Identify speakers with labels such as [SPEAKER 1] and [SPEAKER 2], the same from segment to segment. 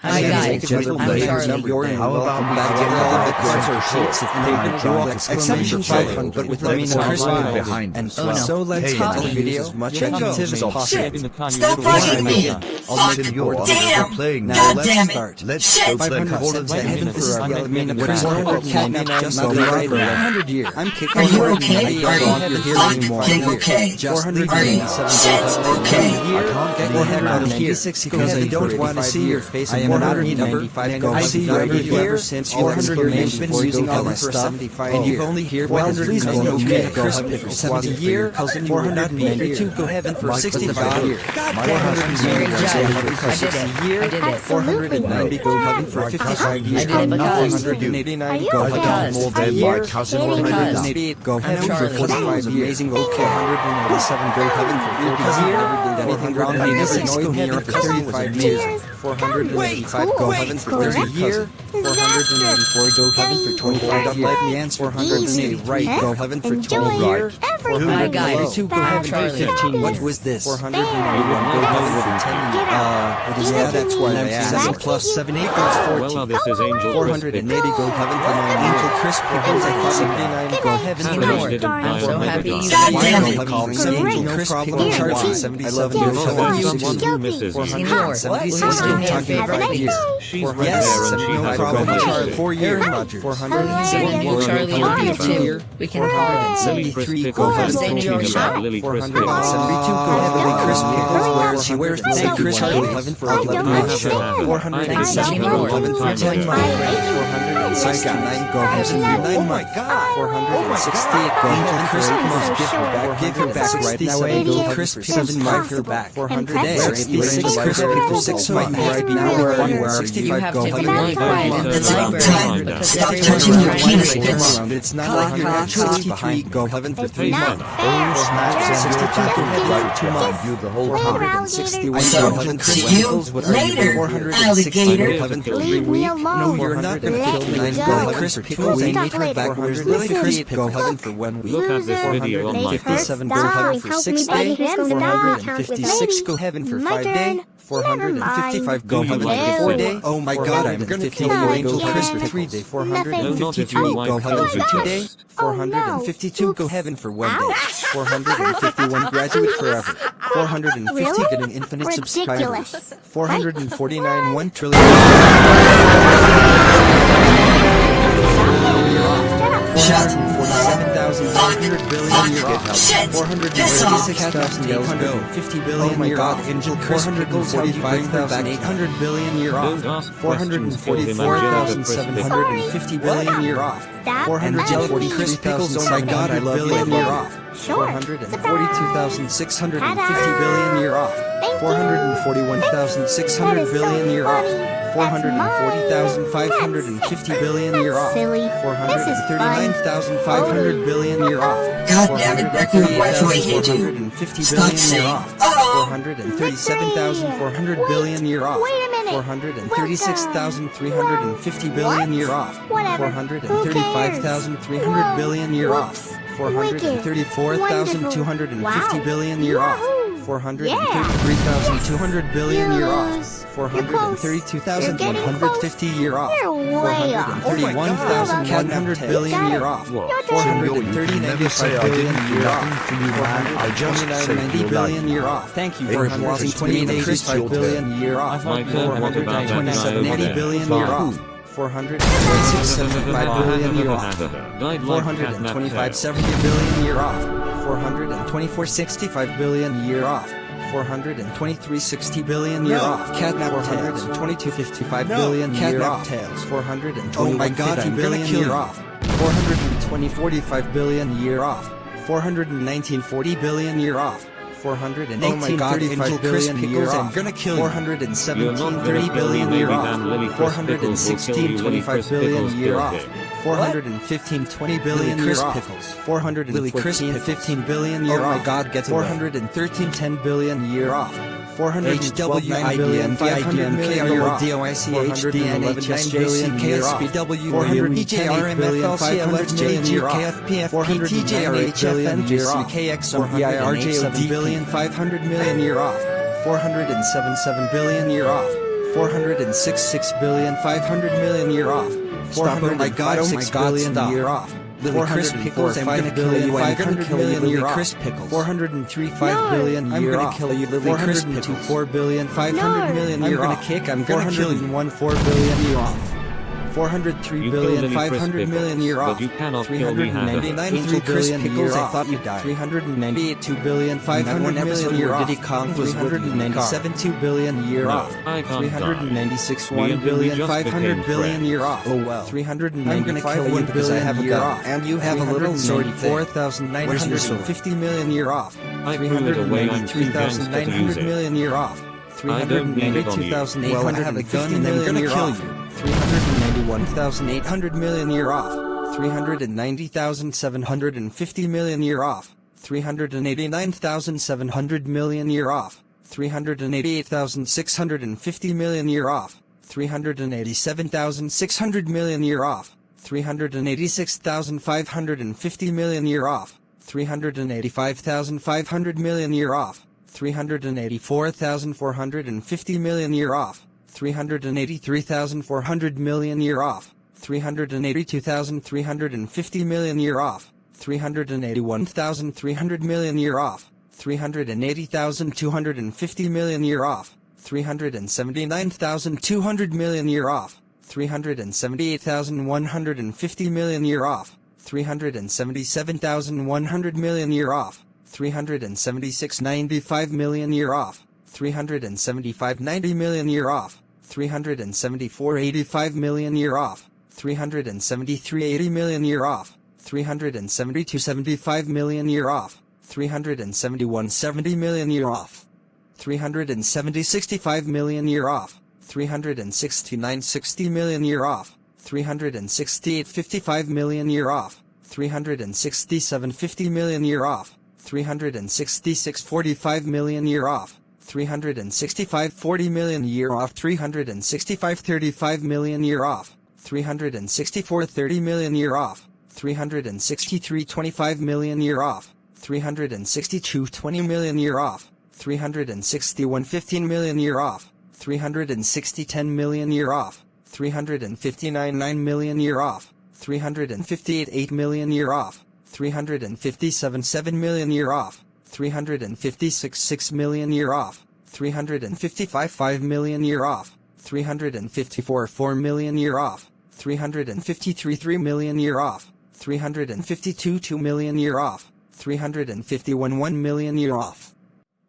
[SPEAKER 1] Hi guys, I'm Charlie.
[SPEAKER 2] How about cards or sheets of paper? Exclamation 500, but with the corresponding behind it. So let's get the video as much active as possible.
[SPEAKER 3] Stop bugging me!
[SPEAKER 2] I'll make your
[SPEAKER 3] Damn!
[SPEAKER 2] playing now.
[SPEAKER 3] God
[SPEAKER 2] Let's
[SPEAKER 3] damn it!
[SPEAKER 2] start. Let's
[SPEAKER 3] Shit!
[SPEAKER 2] go play cards. This is the element of just
[SPEAKER 1] Are
[SPEAKER 2] over 100 years. I'm kicking
[SPEAKER 3] Are you
[SPEAKER 2] 400
[SPEAKER 3] okay? Are you fucking okay?
[SPEAKER 2] Just
[SPEAKER 3] Are you
[SPEAKER 2] 497
[SPEAKER 3] shit okay?
[SPEAKER 2] I can't get the heck out of here because I don't want to see your face. I am not a number. I see you every year since 400 years been using all my stuff, and you've only here 400 okay. Go heaven for 70 year, 492 go heaven for 65 year. God damn it, year, 490 go heaven for 55 years. 489 go heaven for 50 year, 488 go heaven for 45 years. Amazing go 487 go heaven for 40 year. Anything wrong? I never know me for 35 years. 485 go heaven for 30 year. 484 go heaven for 25 year. Let me answer. 480 right go heaven for 20 year. 492 go heaven for 15 year. What was this? 491 go heaven for 10 year. What is that? That's why I asked. 7 plus 7 equals 14.
[SPEAKER 4] Well, this is Angel
[SPEAKER 2] 480 go heaven for 9 Angel Chris Pickles. I thought 79 go heaven for 9.
[SPEAKER 1] I'm so happy you
[SPEAKER 3] God damn it!
[SPEAKER 2] Angel Chris Pickles. Charlie 77 go heaven for 60. 476 go talking about years. Yes, no problem. Charlie 4 year. 471
[SPEAKER 1] Charlie,
[SPEAKER 2] go heaven
[SPEAKER 1] you
[SPEAKER 2] for
[SPEAKER 1] too.
[SPEAKER 2] year.
[SPEAKER 1] We can call it.
[SPEAKER 2] 473 go heaven for 2 years. 472 go heaven Chris Pickles where she wears the same Chris Charlie heaven for 11 months. 407 go heaven for 10 months. 469 go heaven for 9 months. 468 go heaven Chris Pickles. Give her back right now. Go Chris for 7 months. Her back. 466 Chris Pickles 6 months. Right now we're on 65 go heaven.
[SPEAKER 3] It's about time. Stop touching your penis bits.
[SPEAKER 2] It's not like you're actually behind. Go heaven for 3 months. 462 go heaven for 2 months. You the whole time. 461
[SPEAKER 3] So,
[SPEAKER 2] go heaven for
[SPEAKER 3] see you later,
[SPEAKER 2] 460 go
[SPEAKER 3] alligator.
[SPEAKER 2] heaven for 3 weeks. No, you're not gonna kill me. 9 go heaven Chris Pickles. I made her back. Where's Lily Chris go heaven for 1 week.
[SPEAKER 4] Look at this video on my
[SPEAKER 2] 457 go heaven for 6 days. 456 go heaven for 5 days. 455 go heaven for 4 days. Oh my god, I'm gonna kill you, Angel Chris for 3 days. 453 go heaven for 2 days. 452 go heaven for 1 day. 451 graduate forever. 450 get an infinite subscriber. 449 1 trillion.
[SPEAKER 3] Shut
[SPEAKER 2] 47,100 billion year off.
[SPEAKER 3] Shit! Piss off!
[SPEAKER 2] 486,850 billion year off. Angel 445,800 billion year off. 444,750 billion year off. 440 Chris Pickles. Oh my god, I love billion year off. 442,650 billion year off. 441,600 billion year off. 440,550 billion year off. 439,500 billion year off.
[SPEAKER 3] God damn it, record Wi-Fi hate you.
[SPEAKER 2] 450
[SPEAKER 3] Stop
[SPEAKER 2] billion year
[SPEAKER 3] saying,
[SPEAKER 2] off.
[SPEAKER 3] oh!
[SPEAKER 2] 437,400 billion year off. 436,350 billion year off. 435,300 billion year off. 434,250 billion year off. 433,200 billion year off. 432,150 year off. 431,100 billion year off. 430,95 billion year off. 429,90 billion year off. Thank you for watching 28,5 billion year off. 427,80 billion year off. 426,75 billion year off. 425,70 billion year off. 424,65 billion year off. 423.60 billion year off. Catnap 422.55 billion year off. 421.50 billion year off. 420.45 billion year off. 419.40 billion year off. 418.35 billion year off. I'm gonna kill you. 417.30 billion year off. 416.25 billion year off. 415.20 billion year off. 414.15 billion year off. Oh my god, get 413.10 billion year off. 412.9 billion, 500 million year off. 411.9 billion KSPW, 400 EJRMFL, 500 million year off. 400 billion year off. KXRJOD billion, 500 million year off. 477 billion year off. 406 6,500,000,000 year off. 400 my God, oh my God, year off. Lily Chris Pickles, I'm gonna kill you, I'm gonna kill you, Lily Chris Pickles. 403 5,000,000,000 year off. I'm gonna kill you, Lily Chris Pickles. 4,500,000,000 year off. I'm gonna kick, I'm gonna kill you. 4,1,4,000,000,000 year off. 403,500,000,000 year off.
[SPEAKER 4] But you cannot kill me, Hannah.
[SPEAKER 2] 399 billion I thought you died. 398 2,500,000,000 year off. Diddy Kong was 397 2 billion year off.
[SPEAKER 4] I can't
[SPEAKER 2] 396
[SPEAKER 4] Me and Lily just
[SPEAKER 2] 1,500,000,000
[SPEAKER 4] became
[SPEAKER 2] year off.
[SPEAKER 4] friends.
[SPEAKER 2] Oh well. 395
[SPEAKER 3] I'm gonna kill you
[SPEAKER 2] because I have a
[SPEAKER 3] year
[SPEAKER 2] gun.
[SPEAKER 3] off.
[SPEAKER 2] And you have a little sword.
[SPEAKER 3] 4,950,000,000
[SPEAKER 2] year off.
[SPEAKER 4] I threw it away, I'm too gangster to use it.
[SPEAKER 2] 393,900,000,000 year off.
[SPEAKER 4] I don't need it on you.
[SPEAKER 2] 392,800 well, I have a gun and I'm gonna kill you. 391,800,000,000 year off. 390,750,000,000 year off. 389,700,000,000 year off. 388,650,000,000 year off. 387,600,000,000 year off. 386,550,000,000 year off. 385,500,000,000 year off. 384,450,000,000 year off. 383,400,000,000 year off. 382,350,000,000 year off. 381,300,000,000 year off. 380,250,000,000 year off. 379,200,000,000 year off. 378,150,000,000 year off. 377,100,000,000 year off. 376,95,000,000 year off. 375,90,000,000 year off. 374,85,000,000 year off. 373,80,000,000 year off. 372,75,000,000 year off. 371,70,000,000 year off. 370,65,000,000 year off. 369,60,000,000 year off. 368,55,000,000 year off. 367,50,000,000 year off. 366,45,000,000 year off. 365,40,000,000 year off. 365,35,000,000 year off. 364,30,000,000 year off. 363,25,000,000 year off. 362,20,000,000 year off. 361,15,000,000 year off. 360,10,000,000 year off. 359,9,000,000 year off. 358,8,000,000 year off. 357,7,000,000 year off. 356,6,000,000 year off. 355,5,000,000 year off. 354,4,000,000 year off. 353,3,000,000 year off. 352,2,000,000 year off. 351,1,000,000 year off.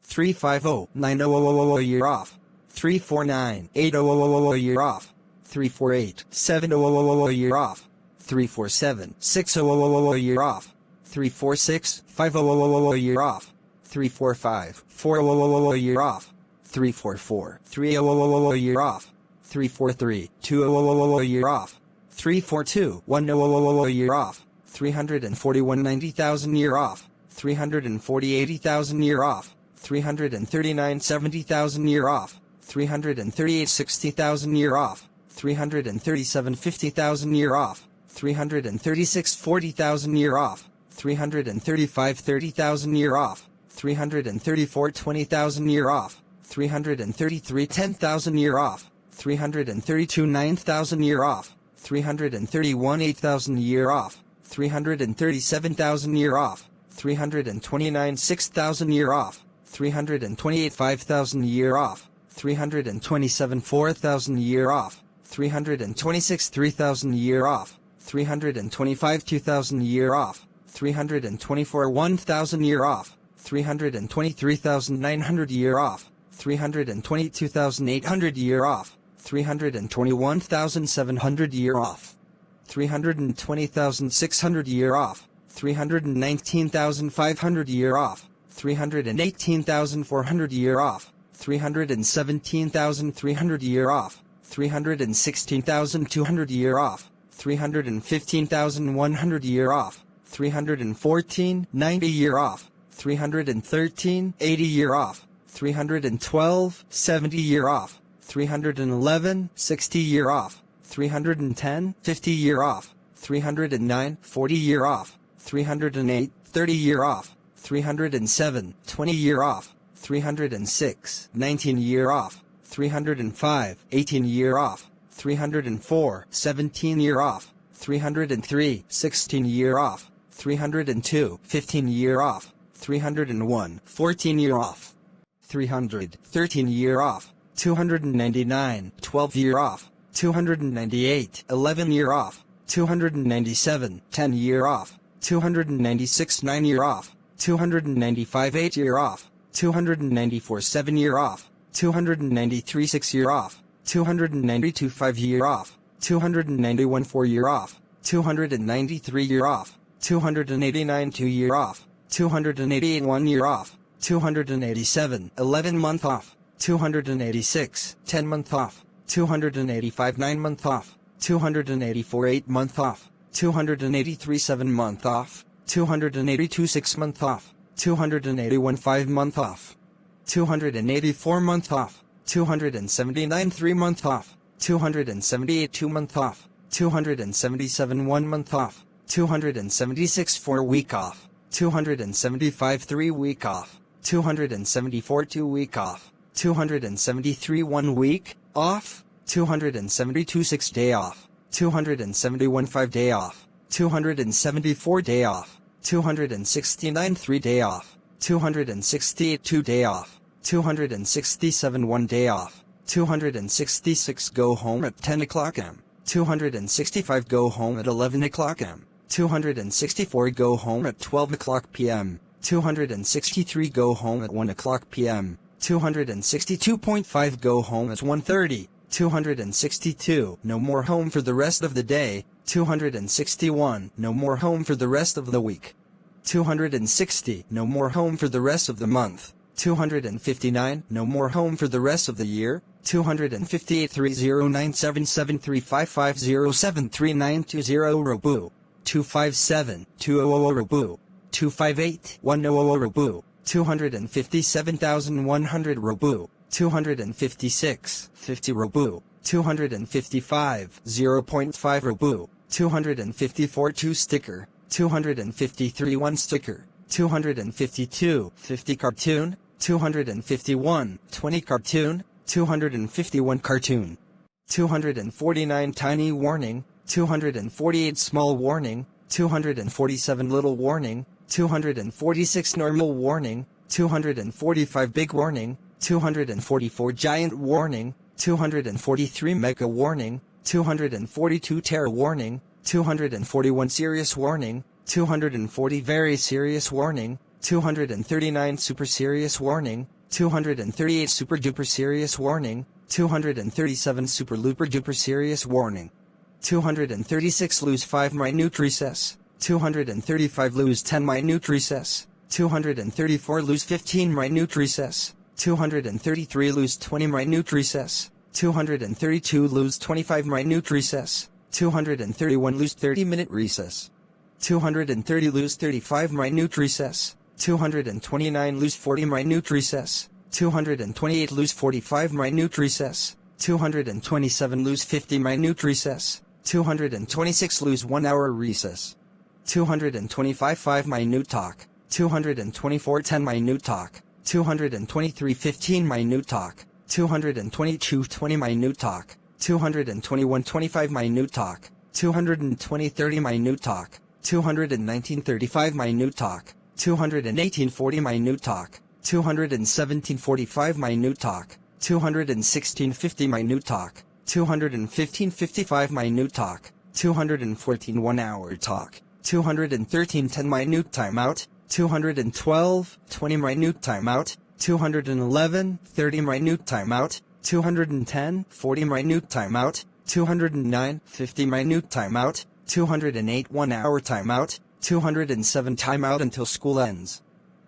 [SPEAKER 2] 350,9,000 year off. 349,8,000 year off. 348,7,000 year off. 347,6,000 year off. 346,5,000 year off. 345,4,000 year off. 344,3,000 year off. 343,2,000 year off. 342,1,000 year off. 341,90,000 year off. 340,80,000 year off. 339,70,000 year off. 338,60,000 year off. 337,50,000 year off. 336,40,000 year off. 335,30,000 year off. 334,20,000 year off. 333,10,000 year off. 332,9,000 year off. 331,8,000 year off. 337,000 year off. 329,6,000 year off. 328,5,000 year off. 327,4,000 year off. 326,3,000 year off. 325,2,000 year off. 324,1,000 year off. 323,900 year off. 322,800 year off. 321,700 year off. 320,600 year off. 319,500 year off. 318,400 year off. 317,300 year off. 316,200 year off. 315,100 year off. 314,90 year off. 313,80 year off. 312,70 year off. 311,60 year off. 310,50 year off. 309,40 year off. 308,30 year off. 307,20 year off. 306,19 year off. 305, 18-year off, 304, 17-year off, 303, 16-year off, 302, 15-year off, 301, 14-year off, 300, 13-year off, 299, 12-year off, 298, 11-year off, 297, 10-year off, 296, 9-year off, 295, 8-year off, 294, 7-year off, 293, 6-year off, 292, 5-year off, 291, 4-year off, 293, year off, 289, 2-year off, 288, 1-year off, 287, 11-month off, 286, 10-month off, 285, 9-month off, 284, 8-month off, 283, 7-month off, 282, 6-month off, 281, 5-month off, 284, month off, 279, 3-month off, 278, 2-month off, 277, 1-month off, 276, 4-week off, 275, 3-week off, 274, 2-week off, 273, 1-week off, 272, 6-day off, 271, 5-day off, 274, day off, 269, 3-day off, 268, 2-day off, 267, 1-day off, 266, go home at 10 o'clock am, 265, go home at 11 o'clock am, 264, go home at 12 o'clock p.m., 263, go home at 1 o'clock p.m., 262.5, go home at 1:30, 262, no more home for the rest of the day, 261, no more home for the rest of the week, 260, no more home for the rest of the month, 259, no more home for the rest of the year, 258, 3097735507392 Robu, 257, 200 Robu, 258, 100 Robu, 257,100 Robu, 256, 50 Robu, 255, 0.5 Robu, 254, 2 sticker, 253, 1 sticker, 252, 50 cartoon, 251, 20 cartoon, 251 cartoon, 249 tiny warning, 248 small warning, 247 little warning, 246 normal warning, 245 big warning, 244 giant warning, 243 mega warning, 242 terror warning, 241 serious warning, 240 very serious warning, 239 super serious warning, 238 super duper serious warning, 237 super looper duper serious warning, 236 lose 5 minute recess, 235 lose 10 minute recess, 234 lose 15 minute recess, 233 lose 20 minute recess, 232 lose 25 minute recess, 231 lose 30-minute recess, 230 lose 35 minute recess, 229 lose 40 minute recess, 228 lose 45 minute recess, 227 lose 50 minute recess, 226 lose 1 hour recess, 225 5 minute talk, 224 10 minute talk, 223 15 minute talk, 222 20 minute talk, 221 25 minute talk, 220 30 minute talk, 219 35 minute talk, 218 40 minute talk, 217 45 minute talk, 216 50 minute talk, 215 55 minute talk, 214 1 hour talk, 213 10 minute timeout, 212 20 minute timeout, 211 30 minute timeout, 210 40 minute timeout, 209 50 minute timeout, 208 1 hour timeout, 207 timeout until school ends,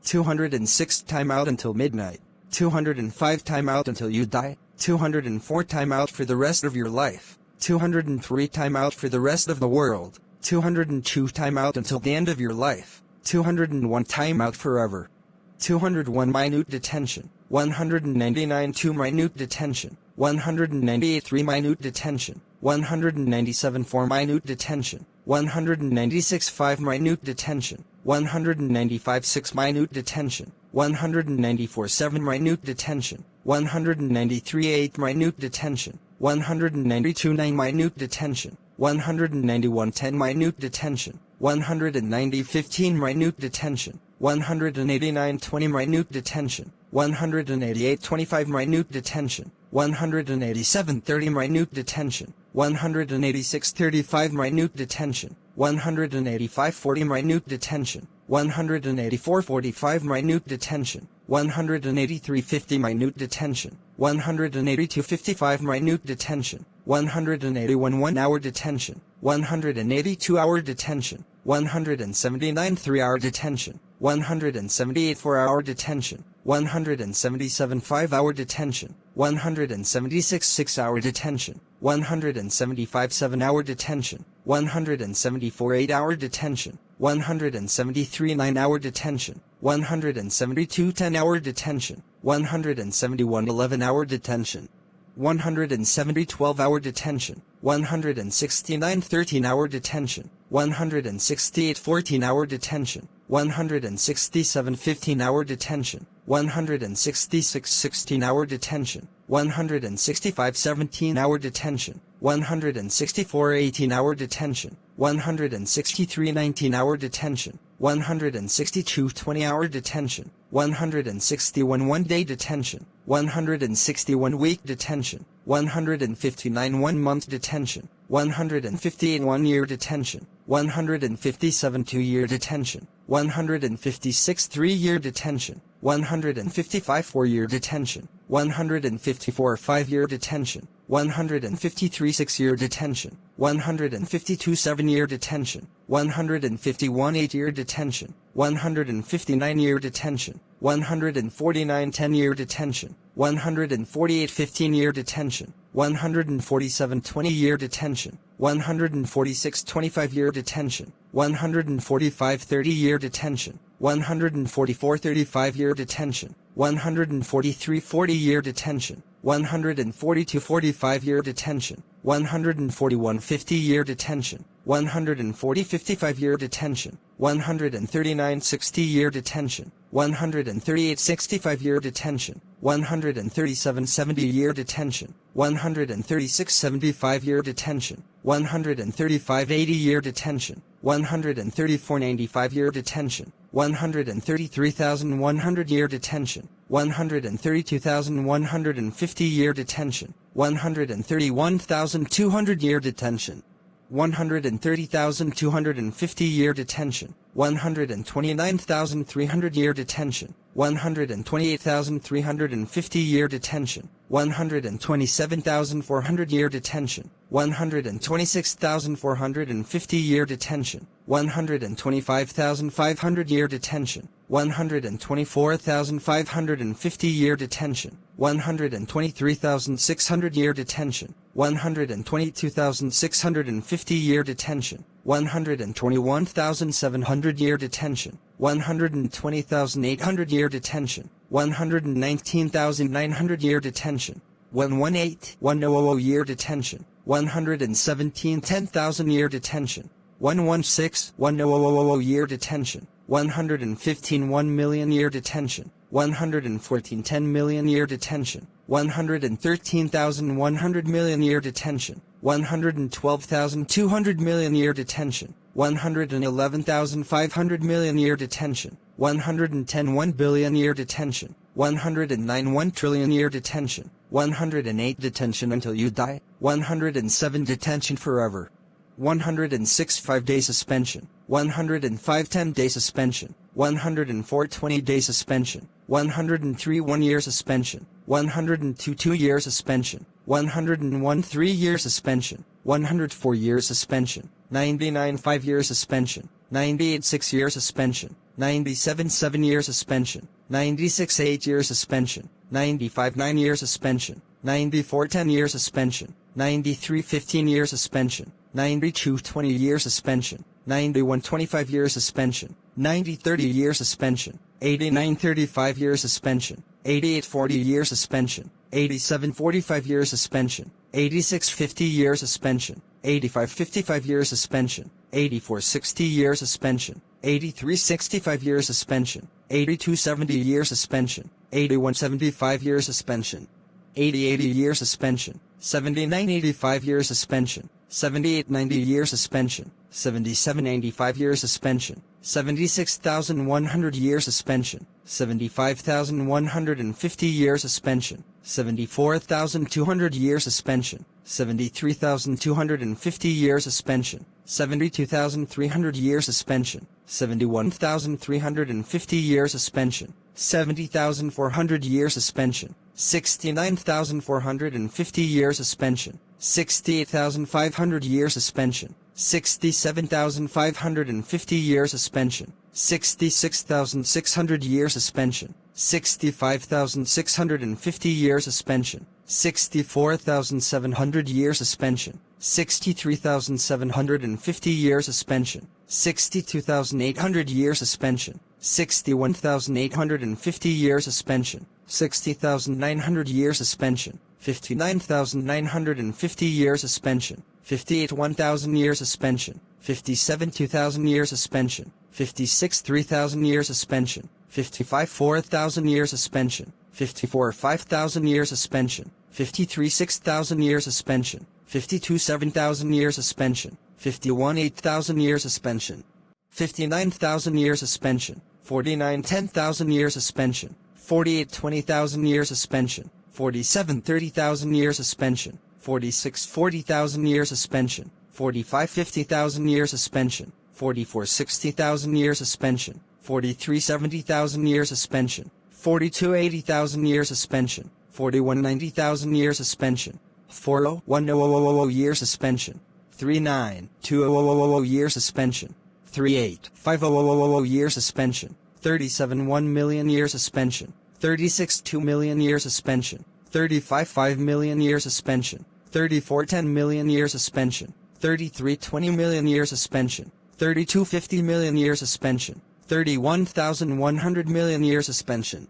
[SPEAKER 2] 206 timeout until midnight, 205 timeout until you die, 204 timeout for the rest of your life, 203 timeout for the rest of the world, 202 timeout until the end of your life, 201 timeout forever, 201 minute detention, 199 2 minute detention, 198 3 minute detention, 197 4 minute detention, 196 5 minute detention, 195 6 minute detention, 194 7 minute detention, 193 8 minute detention, 192 9 minute detention, 191 10 minute detention, 190 15 minute detention, 189 20 minute detention, 188 25 minute detention, 187 30 minute detention, 186 35 minute detention, 185 40 minute detention, 184 45 minute detention, 183 50 minute detention, 182 55 minute detention, 181 1 hour detention, 182 hour detention, 179 3 hour detention, 178 4 hour detention, 177 5 hour detention, 176 6 hour detention, 175 7 hour detention, 174 8 hour detention, 173 9 hour detention, 172 10 hour detention, 171 11 hour detention, 170 12 hour detention, 169 13 hour detention, 168 14 hour detention, 167 15 hour detention, 166 16 hour detention, 165 17 hour detention, 164 18 hour detention, 163 19 hour detention, 162 20 hour detention, 161 1 day detention, 161 week detention, 159 1 month detention, 158 1 year detention, 157 2 year detention, 156 3 year detention, 155 4 year detention, 154 5 year detention, 153 6 year detention, 152 7 year detention, 151 8 year detention, 159 year detention, 149 10 year detention, 148 15 year detention, 147 20 year detention, 146 25 year detention, 145 30 year detention, 144 35 year detention, 143 40 year detention, 142 45 year detention, 141 50 year detention, 140 55 year detention, 139 60 year detention, 138 65 year detention, 137 70 year detention, 136 75 year detention, 135 80 year detention, 134 95 year detention, 133,100 year detention, 132,150 year detention, 131,200 year detention, 130,250 year detention, 129,300 year detention, 128,350 year detention, 127,400 year detention, 126,450 year detention, 125,500 year detention, 124,550 year detention, 123,600 year detention, 122,650 year detention, 121,700 year detention, 120,800 year detention, 119,900 year detention, 118,100 year detention, 117 10,000 year detention, 116,100 year detention, 115 1 million year detention, 114 10 million year detention, 113,100 million year detention, 112,200 million year detention, 111,500 million year detention, 110 1 billion year detention, 109 1 trillion year detention, 108 detention until you die, 107 detention forever, 106 5-day suspension, 105 10-day suspension, 104 20-day suspension, 103 1-year suspension, 102 2-year suspension, 101 3-year suspension, 104 year suspension, 99 5-year suspension, 98 6-year suspension, 97 7-year suspension, 96 8-year suspension, 95 9-year suspension, 94 10-year suspension, 93 15-year suspension, 92 20-year suspension, 91 25-year suspension, 90 30-year suspension, 89 35-year suspension, 88 40-year suspension, 87 45-year suspension, 86 50-year suspension, 85 55-year suspension, 84 60-year suspension, 83 65-year suspension, 82 70-year suspension, 81 75 year suspension. 80 80 year suspension. 79 85 year suspension. 78 90 year suspension. 77 85 year suspension. 76,100 year suspension. 75,150 year suspension. 74,200 year suspension. 73,250 year suspension. 72,300 year suspension. 71,350 year suspension. 70,400 year suspension. 69,450 year suspension. 68,500 year suspension. 67,550 year suspension. 66,600 year suspension. 65,650 year suspension. 64,700 year suspension. 63,750 year suspension. 62,800 year suspension. 61,850 year suspension. 60,900 year suspension. 59,950 year suspension. 58 1,000 year suspension. 57 2,000 year suspension. 56 3,000 year suspension. 55 4,000 year suspension. 54 5,000 year suspension. 53 6,000 year suspension. 52 7,000 year suspension. 51 8,000 year suspension. 59,000 year suspension. 49 10,000 year suspension. 48 20,000 year suspension. 47 30,000 year suspension. 46 40,000 year suspension. 45 50,000 year suspension. 44 60,000 year suspension. 43 70,000 year suspension. 42 80,000 year suspension. 41 90,000 year suspension. 40 10,000 year suspension. 39 20,000 year suspension. 38 50,000 year suspension. 37 1 million year suspension. 36 2 million year suspension. 35 5 million year suspension. 34 10 million year suspension. 33 20 million year suspension. 32 50 million year suspension. 31,100 million year suspension.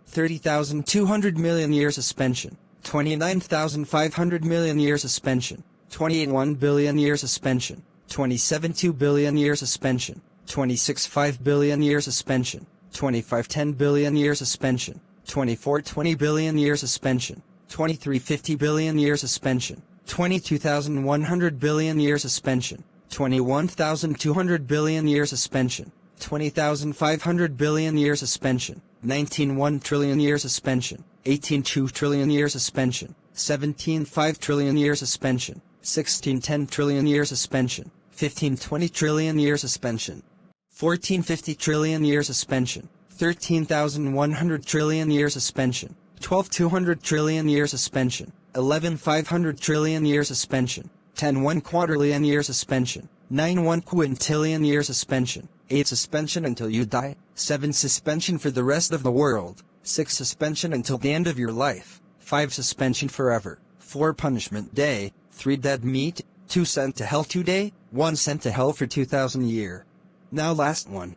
[SPEAKER 2] 30,200 million year suspension. 29,500 million year suspension. 28 1 billion year suspension. 27 2 billion year suspension. 26 5 billion year suspension. 25 10 billion year suspension. 24 20 billion year suspension. 23 50 billion year suspension. 22,100 billion year suspension. 21,200 billion year suspension. 20,500 billion year suspension. 19 1 trillion year suspension. 18 2 trillion year suspension. 17 5 trillion year suspension. 16 10 trillion year suspension. 15 20 trillion year suspension. 14 50 trillion year suspension. 13,100 trillion year suspension. 12 200 trillion year suspension. 11 500 trillion year suspension. 10 1 quadrillion year suspension. 9 1 quintillion year suspension. 8 suspension until you die. 7 suspension for the rest of the world. 6 suspension until the end of your life. 5 suspension forever. 4 punishment day. 3 dead meat. 2 sent to hell today. 1 sent to hell for 2,000 year. Now last one.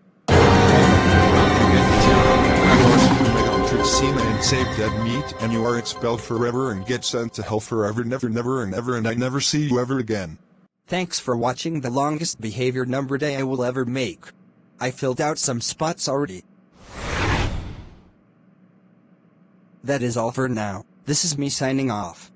[SPEAKER 5] Semen and save dead meat, and you are expelled forever and get sent to hell forever, never, never, and ever, and I never see you ever again.
[SPEAKER 2] Thanks for watching the longest behavior number day I will ever make. I filled out some spots already. That is all for now. This is me signing off.